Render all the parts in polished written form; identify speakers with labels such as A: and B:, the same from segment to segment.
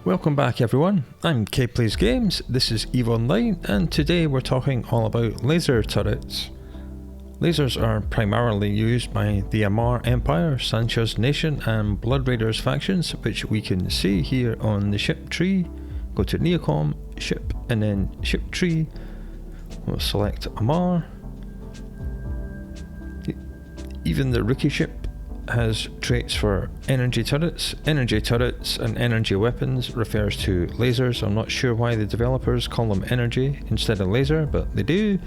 A: Welcome back everyone, I'm K Plays Games, this is EVE Online, and today we're talking all about laser turrets. Lasers are primarily used by the Amar Empire, Sancha's Nation and Blood Raiders factions, which we can see here on the ship tree. Go to Neocom, ship, and then ship tree. We'll select Amar. Even the rookie ship has traits for energy turrets. Energy turrets and energy weapons refers to lasers. I'm not sure why the developers call them energy instead of laser, but they do.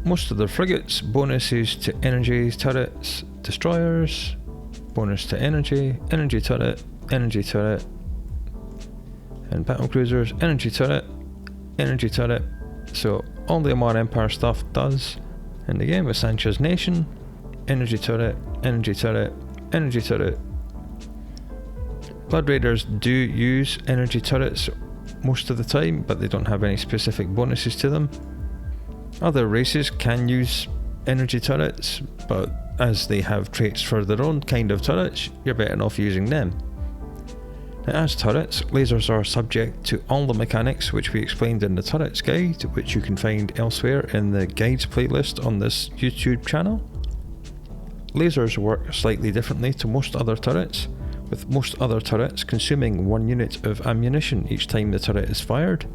A: Most of the frigates, bonuses to energy turrets, destroyers, bonus to energy, energy turret, and battle cruisers, energy turret. So all the Amar Empire stuff does. And again with Sancha's Nation, energy turret. Blood Raiders do use energy turrets most of the time, but they don't have any specific bonuses to them. Other races can use energy turrets, but as they have traits for their own kind of turrets, you're better off using them. Now, as turrets, lasers are subject to all the mechanics which we explained in the turrets guide, which you can find elsewhere in the guides playlist on this YouTube channel. Lasers work slightly differently to most other turrets, with most other turrets consuming 1 unit of ammunition each time the turret is fired.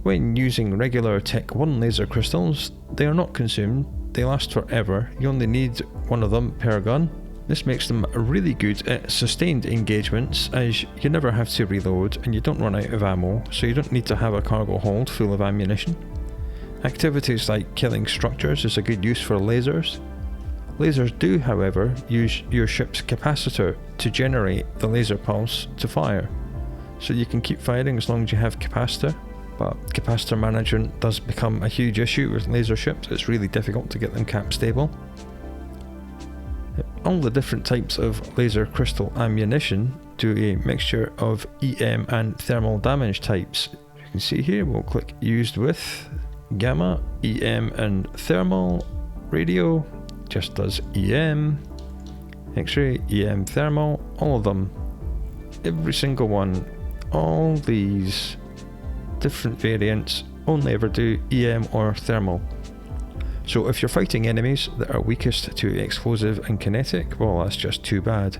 A: When using regular Tech 1 laser crystals, they are not consumed, they last forever, you only need one of them per gun. This makes them really good at sustained engagements, as you never have to reload and you don't run out of ammo, so you don't need to have a cargo hold full of ammunition. Activities like killing structures is a good use for lasers. Lasers do, however, use your ship's capacitor to generate the laser pulse to fire, so you can keep firing as long as you have capacitor, but capacitor management does become a huge issue with laser ships. It's really difficult to get them cap stable. All the different types of laser crystal ammunition do a mixture of EM and thermal damage types. You can see here, we'll click used with gamma, EM and thermal. Radio just does EM, X-ray, EM, thermal, all of them, every single one. All these different variants only ever do EM or thermal. So if you're fighting enemies that are weakest to explosive and kinetic, well, that's just too bad.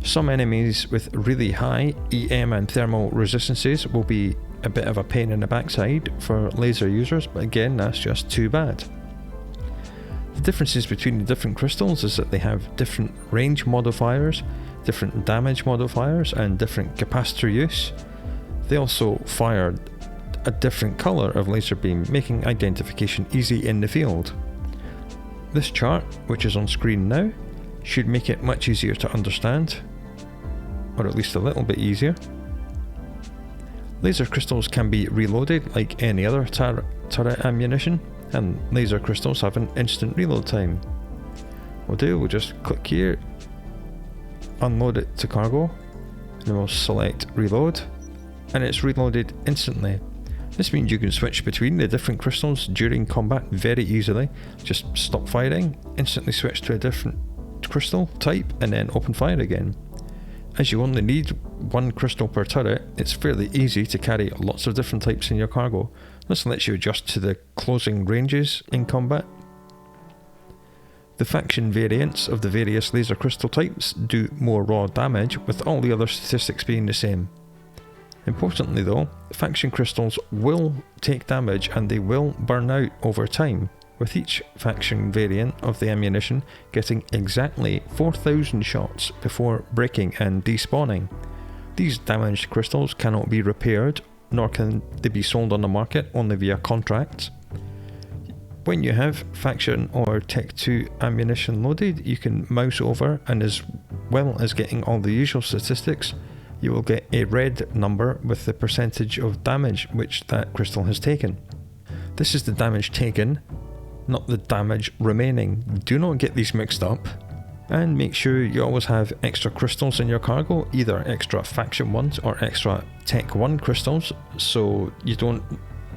A: Some enemies with really high EM and thermal resistances will be a bit of a pain in the backside for laser users, but again, that's just too bad. The differences between the different crystals is that they have different range modifiers, different damage modifiers, and different capacitor use. They also fire a different colour of laser beam, making identification easy in the field. This chart, which is on screen now, should make it much easier to understand, or at least a little bit easier. Laser crystals can be reloaded like any other turret ammunition, and laser crystals have an instant reload time. We'll just click here, unload it to cargo, and then we'll select reload, and it's reloaded instantly. This means you can switch between the different crystals during combat very easily. Just stop firing, instantly switch to a different crystal type, and then open fire again. As you only need one crystal per turret, it's fairly easy to carry lots of different types in your cargo. This lets you adjust to the closing ranges in combat. The faction variants of the various laser crystal types do more raw damage, with all the other statistics being the same. Importantly though, faction crystals will take damage and they will burn out over time, with each faction variant of the ammunition getting exactly 4,000 shots before breaking and despawning. These damaged crystals cannot be repaired, nor can they be sold on the market, only via contracts. When you have faction or Tech 2 ammunition loaded, you can mouse over, and as well as getting all the usual statistics, you will get a red number with the percentage of damage which that crystal has taken. This is the damage taken, not the damage remaining. Do not get these mixed up. And make sure you always have extra crystals in your cargo, either extra faction ones or extra Tech 1 crystals, so you don't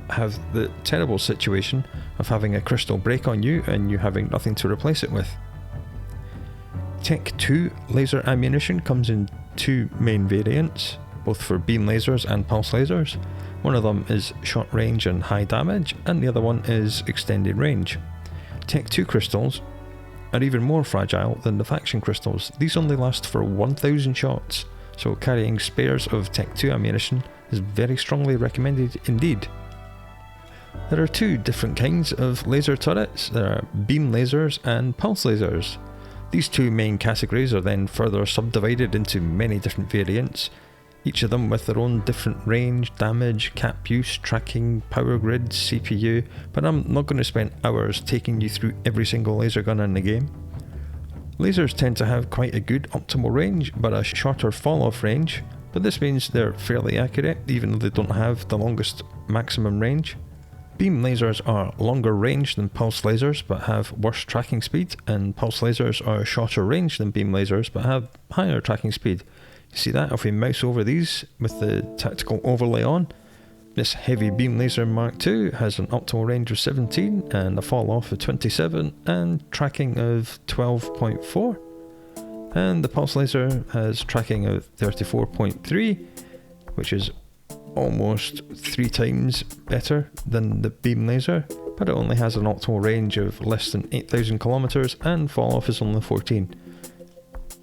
A: have the terrible situation of having a crystal break on you and you having nothing to replace it with. Tech 2 laser ammunition comes in two main variants. both for beam lasers and pulse lasers. One of them is short range and high damage, and the other one is extended range. Tech 2 crystals are even more fragile than the faction crystals. These only last for 1000 shots, so carrying spares of Tech 2 ammunition is very strongly recommended indeed. There are two different kinds of laser turrets. There are beam lasers and pulse lasers. These two main categories are then further subdivided into many different variants, each of them with their own different range, damage, cap use, tracking, power grid, CPU, but I'm not going to spend hours taking you through every single laser gun in the game. Lasers tend to have quite a good optimal range, but a shorter fall-off range, but this means they're fairly accurate even though they don't have the longest maximum range. Beam lasers are longer range than pulse lasers but have worse tracking speed, and pulse lasers are shorter range than beam lasers but have higher tracking speed. You see that if we mouse over these with the tactical overlay on. This heavy beam laser Mark II has an optimal range of 17 and a fall off of 27 and tracking of 12.4. And the pulse laser has tracking of 34.3, which is almost 3 times better than the beam laser, but it only has an optimal range of less than 8,000 kilometers and fall off is only 14.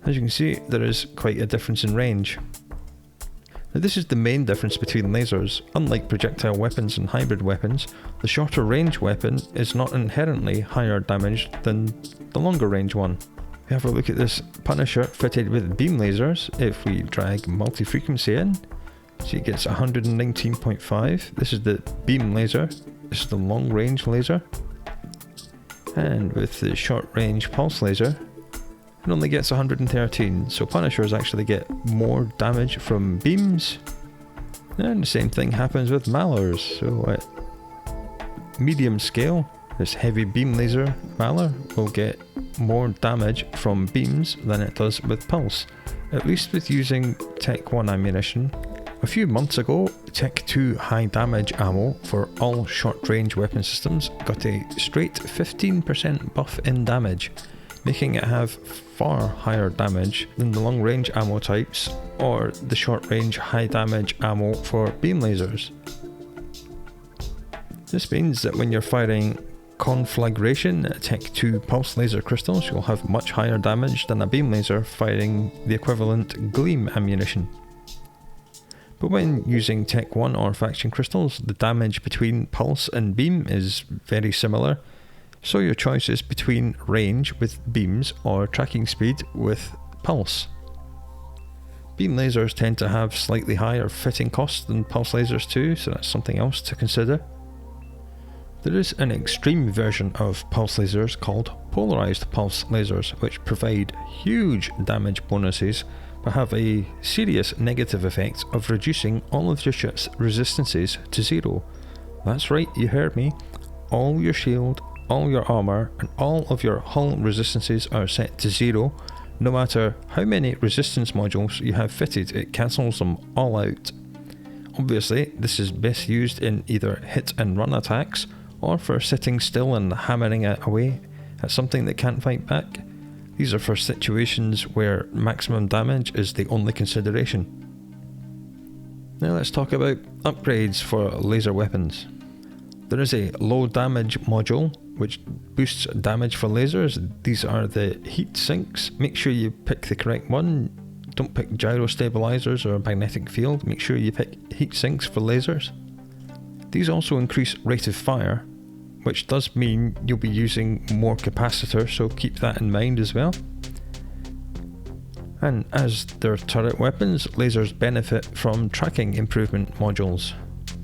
A: As you can see, there is quite a difference in range. Now this is the main difference between lasers. Unlike projectile weapons and hybrid weapons, the shorter range weapon is not inherently higher damage than the longer range one. We have a look at this Punisher fitted with beam lasers. If we drag multi-frequency in, see it gets 119.5. This is the beam laser, this is the long range laser. And with the short range pulse laser, it only gets 113, so Punishers actually get more damage from beams. And the same thing happens with Malers, so at medium scale, this heavy beam laser Maler will get more damage from beams than it does with pulse, at least with using Tech 1 ammunition. A few months ago, Tech 2 high damage ammo for all short range weapon systems got a straight 15% buff in damage, making it have far higher damage than the long range ammo types or the short range high damage ammo for beam lasers. This means that when you're firing conflagration Tech 2 pulse laser crystals, you'll have much higher damage than a beam laser firing the equivalent gleam ammunition. But when using Tech 1 or faction crystals, the damage between pulse and beam is very similar, so your choice is between range with beams or tracking speed with pulse. Beam lasers tend to have slightly higher fitting costs than pulse lasers too, so that's something else to consider. There is an extreme version of pulse lasers called polarized pulse lasers, which provide huge damage bonuses but have a serious negative effect of reducing all of your ship's resistances to 0. That's right, you heard me. All your shield, all your armor, and all of your hull resistances are set to 0. No matter how many resistance modules you have fitted, it cancels them all out. Obviously, this is best used in either hit and run attacks, or for sitting still and hammering it away at something that can't fight back. These are for situations where maximum damage is the only consideration. Now let's talk about upgrades for laser weapons. There is a low damage module which boosts damage for lasers. These are the heat sinks. Make sure you pick the correct one. Don't pick gyro stabilizers or magnetic field. Make sure you pick heat sinks for lasers. These also increase rate of fire, which does mean you'll be using more capacitor, so keep that in mind as well. And as they're turret weapons, lasers benefit from tracking improvement modules,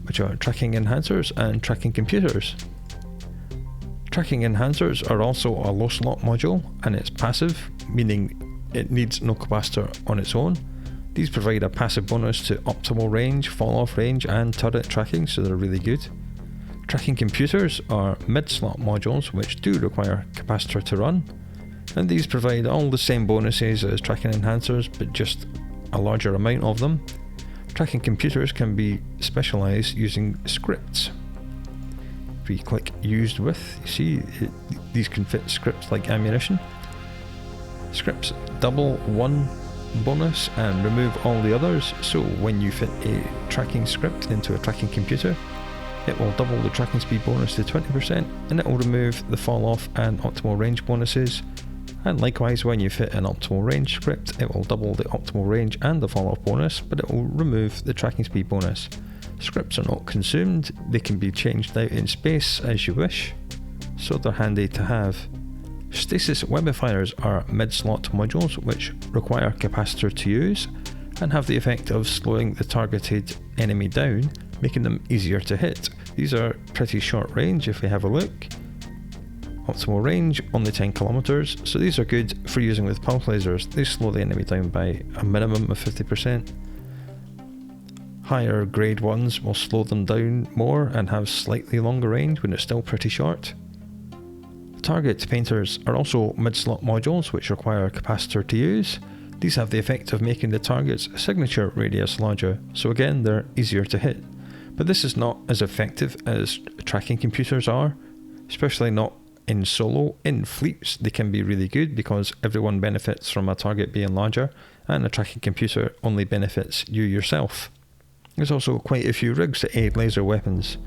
A: which are tracking enhancers and tracking computers. Tracking enhancers are also a low slot module, and it's passive, meaning it needs no capacitor on its own. These provide a passive bonus to optimal range, fall off range and turret tracking, so they're really good. Tracking computers are mid-slot modules which do require capacitor to run, and these provide all the same bonuses as tracking enhancers but just a larger amount of them. Tracking computers can be specialised using scripts. If we click used with, you see these can fit scripts like ammunition. Scripts double 1 bonus and remove all the others. So when you fit a tracking script into a tracking computer, it will double the tracking speed bonus to 20%, and it will remove the fall off and optimal range bonuses. And likewise, when you fit an optimal range script, it will double the optimal range and the fall off bonus, but it will remove the tracking speed bonus. Scripts are not consumed, they can be changed out in space as you wish, so they're handy to have. Stasis webifiers are mid-slot modules which require capacitor to use and have the effect of slowing the targeted enemy down, making them easier to hit. These are pretty short range if we have a look. Optimal range only 10 kilometers, so these are good for using with pulse lasers. They slow the enemy down by a minimum of 50%. Higher grade ones will slow them down more and have slightly longer range when it's still pretty short. Target painters are also mid-slot modules which require a capacitor to use. These have the effect of making the target's signature radius larger, so again they're easier to hit. But this is not as effective as tracking computers are, especially not in solo. In fleets they can be really good because everyone benefits from a target being larger, and a tracking computer only benefits you yourself. There's also quite a few rigs that aid laser weapons.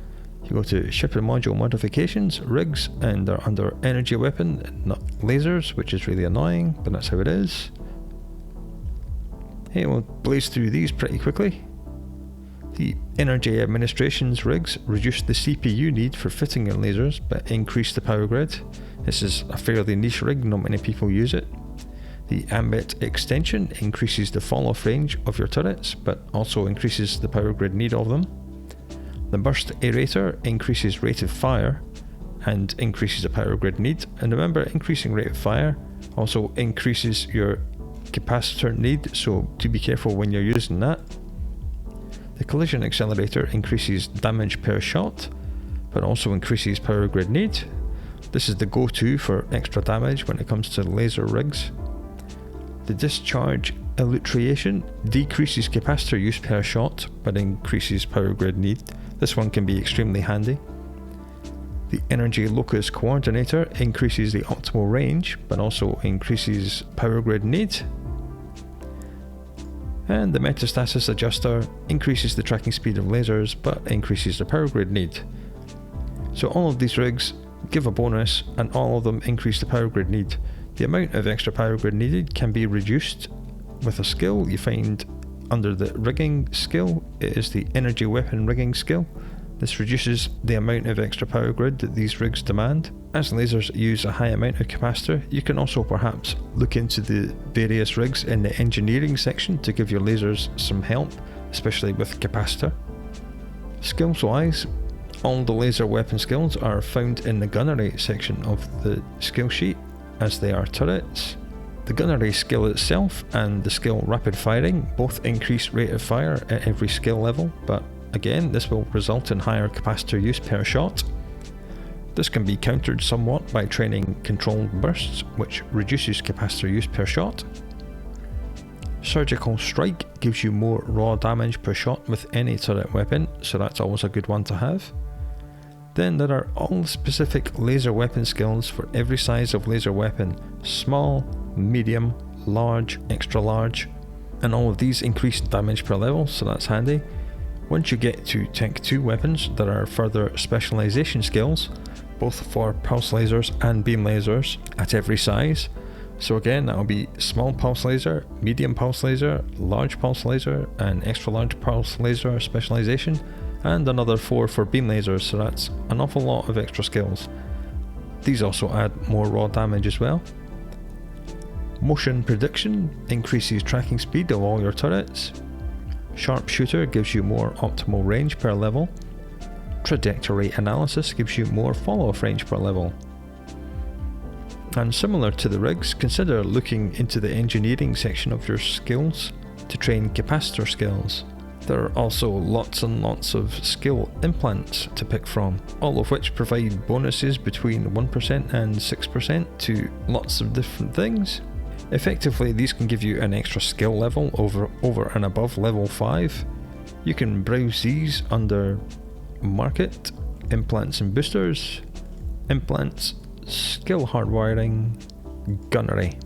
A: You go to ship and module modifications, rigs, and they're under energy weapon, not lasers, which is really annoying, but that's how it is. Hey, we'll blaze through these pretty quickly. The energy administrations rigs reduce the CPU need for fitting your lasers, but increase the power grid. This is a fairly niche rig, not many people use it. The ambit extension increases the fall-off range of your turrets, but also increases the power grid need of them. The burst aerator increases rate of fire and increases the power grid need, and remember, increasing rate of fire also increases your capacitor need, so do be careful when you're using that. The collision accelerator increases damage per shot, but also increases power grid need. This is the go-to for extra damage when it comes to laser rigs. The discharge elutriation decreases capacitor use per shot, but increases power grid need. This one can be extremely handy. The energy locus coordinator increases the optimal range, but also increases power grid need. And the metastasis adjuster increases the tracking speed of lasers, but increases the power grid need. So all of these rigs give a bonus, and all of them increase the power grid need. The amount of extra power grid needed can be reduced with a skill you find under the rigging skill. It is the energy weapon rigging skill. This reduces the amount of extra power grid that these rigs demand. As lasers use a high amount of capacitor, you can also perhaps look into the various rigs in the engineering section to give your lasers some help, especially with capacitor. Skills wise, all the laser weapon skills are found in the gunnery section of the skill sheet, as they are turrets. The gunnery skill itself and the skill rapid firing both increase rate of fire at every skill level, but again this will result in higher capacitor use per shot. This can be countered somewhat by training controlled bursts, which reduces capacitor use per shot. Surgical strike gives you more raw damage per shot with any turret weapon, so that's always a good one to have. Then there are all specific laser weapon skills for every size of laser weapon: small, medium, large, extra large, and all of these increase damage per level, so that's handy. Once you get to Tech 2 weapons, there are further specialization skills, both for pulse lasers and beam lasers at every size. So again, that'll be small pulse laser, medium pulse laser, large pulse laser, and extra large pulse laser specialization, and another 4 for beam lasers, so that's an awful lot of extra skills. These also add more raw damage as well. Motion prediction increases tracking speed of all your turrets. Sharpshooter gives you more optimal range per level. Trajectory analysis gives you more fall-off range per level. And similar to the rigs, consider looking into the engineering section of your skills to train capacitor skills. There are also lots and lots of skill implants to pick from, all of which provide bonuses between 1% and 6% to lots of different things. Effectively, these can give you an extra skill level over and above level 5. You can browse these under Market, Implants and Boosters, Implants, Skill Hardwiring, Gunnery.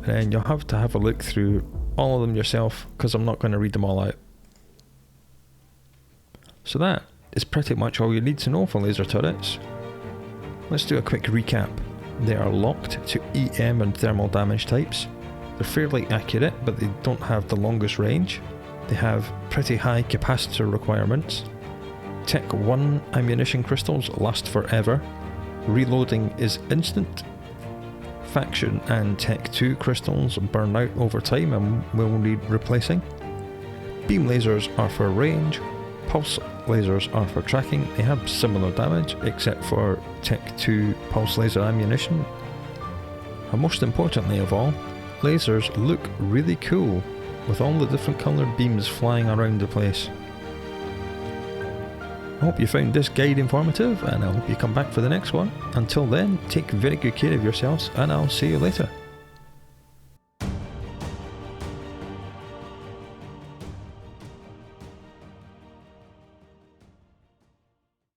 A: And you'll have to have a look through all of them yourself because I'm not going to read them all out. So that is pretty much all you need to know for laser turrets. Let's do a quick recap. They are locked to EM and thermal damage types. They're fairly accurate, but they don't have the longest range. They have pretty high capacitor requirements. Tech 1 ammunition crystals last forever. Reloading is instant. Faction and Tech 2 crystals burn out over time and will need replacing. Beam lasers are for range. Pulse lasers are for tracking. They have similar damage except for Tech 2 pulse laser ammunition. And most importantly of all, lasers look really cool with all the different coloured beams flying around the place. I hope you found this guide informative, and I hope you come back for the next one. Until then, take very good care of yourselves, and I'll see you later.